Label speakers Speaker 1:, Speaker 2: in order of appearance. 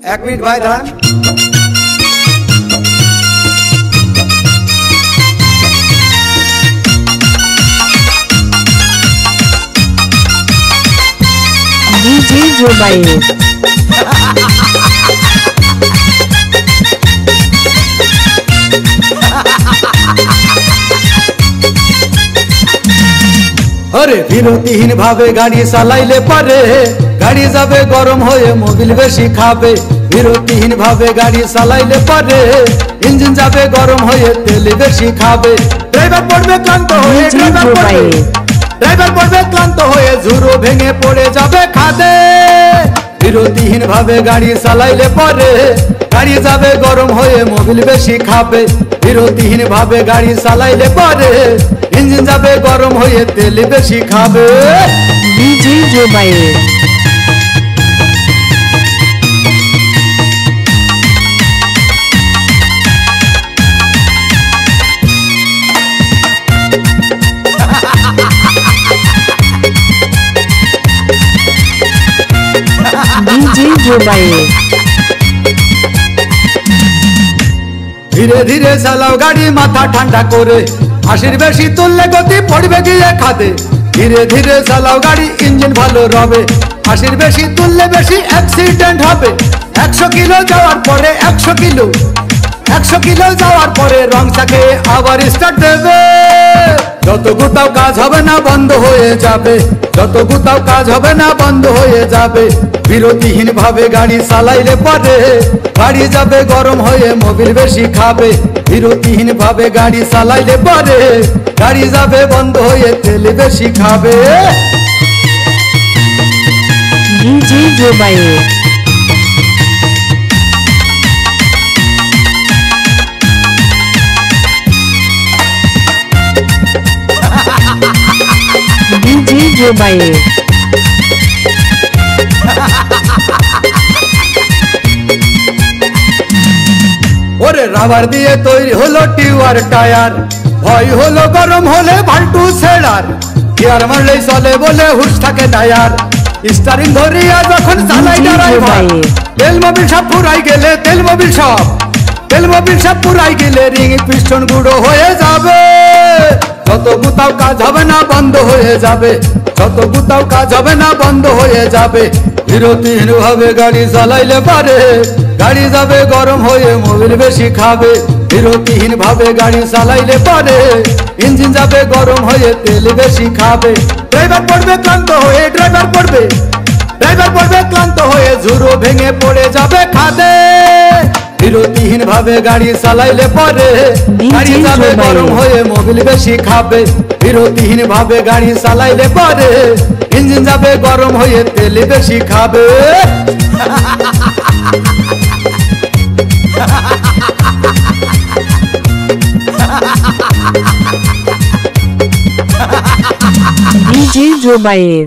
Speaker 1: এক মিনিট ভাই দাঁড়ান।
Speaker 2: ডিজে জুবাইর
Speaker 1: अरे বিরতিহীন ভাবে গাড়ি চালাইলে পারে গাড়ি যাবে গরম হয়ে মোবিল বেশি খাবে। বিরতিহীন ভাবে গাড়ি চালাইলে পারে ইঞ্জিন যাবে গরম হয়ে তেল বেশি খাবে। ড্রাইভার পড়বে ক্লান্ত হয়ে ড্রাইভার পড়বে ক্লান্ত হয়ে ঝুরো ভেঙে পড়ে যাবে খাদে। বিরতিহীন ভাবে গাড়ি চালাইলে পারে গাড়ি যাবে গরম হয়ে মোবিল বেশি খাবে। বিরতিহীন ভাবে গাড়ি চালাইলে পারে ইঞ্জিন যাবে গরম হয়ে তেল বেশি খাবে।
Speaker 2: ডিজে জুবাইর ডিজে জুবাইর
Speaker 1: ধীরে ধীরে চালাও গাড়ি মাথা ঠান্ডা করে, 80 বেশি তুললে গতি পড়বে গিয়ে খাদে। ধীরে ধীরে চালাও গাড়ি ইঞ্জিন ভালো রবে, 80 বেশি তুললে বেশি অ্যাক্সিডেন্ট হবে। 100 কিলো যাওয়ার পরে 100 কিলো যাওয়ার পরে রং চাকে আবার স্টার্ট দেবে। যত গুতাও কাজ হবে না বন্ধ হয়ে যাবে, যত গুতাও কাজ হবে না বন্ধ হয়ে যাবে। বিরতিহীন ভাবে গাড়ি চালাইলে পারে গাড়ি যাবে গরম হয়ে মোবিল বেশি খাবে। বিরতিহীন ভাবে গাড়ি চালাইলে পারে গাড়ি যাবে বন্ধ হয়ে তেল বেশি খাবে।
Speaker 2: ডিজে জুবাইর ডিজে জুবাইর
Speaker 1: ওরে রাবার দিয়ে তৈরি হলো টিউয়ার টায়ার, ভয় হলো গরম হলে ভাল্টু ছেড়ার। গিয়ার মারলেই চলে বলে হুশ থাকে টায়ার, স্টারিং ধরিয়া যখন চালাই ড্রাইভার। তেল মোবিল সব পুরাই গেলে তেল মোবিল সব পুরাই গেলে রিং পিস্টন গুঁড়ো হয়ে যাবে। যত গুতাও কাজ হবে না বন্ধ হয়ে যাবে, যত গুতাও কাজ হবে না বন্ধ হয়ে যাবে। বিরতিহীন ভাবে গাড়ি চালাইলে পারে গাড়ি যাবে গরম হয়ে মোবিল বেশি খাবে। বিরতিহীন ভাবে গাড়ি চালাইলে পারে ইঞ্জিন যাবে গরম হয়ে তেল বেশি খাবে। ড্রাইভার পড়বে ক্লান্ত হয়ে ঝুরো ভেঙে পড়ে যাবে খাদে। বিরতিহীন ভাবে গাড়ি চালাইলে পারে গাড়ি যাবে গরম হয়ে মোবিল বেশি খাবে। বিরতিহীন ভাবে গাড়ি চালাইলে পারে ইঞ্জিন যাবে গরম হয়ে তেল বেশি খাবে।
Speaker 2: ডিজে জুবাইর।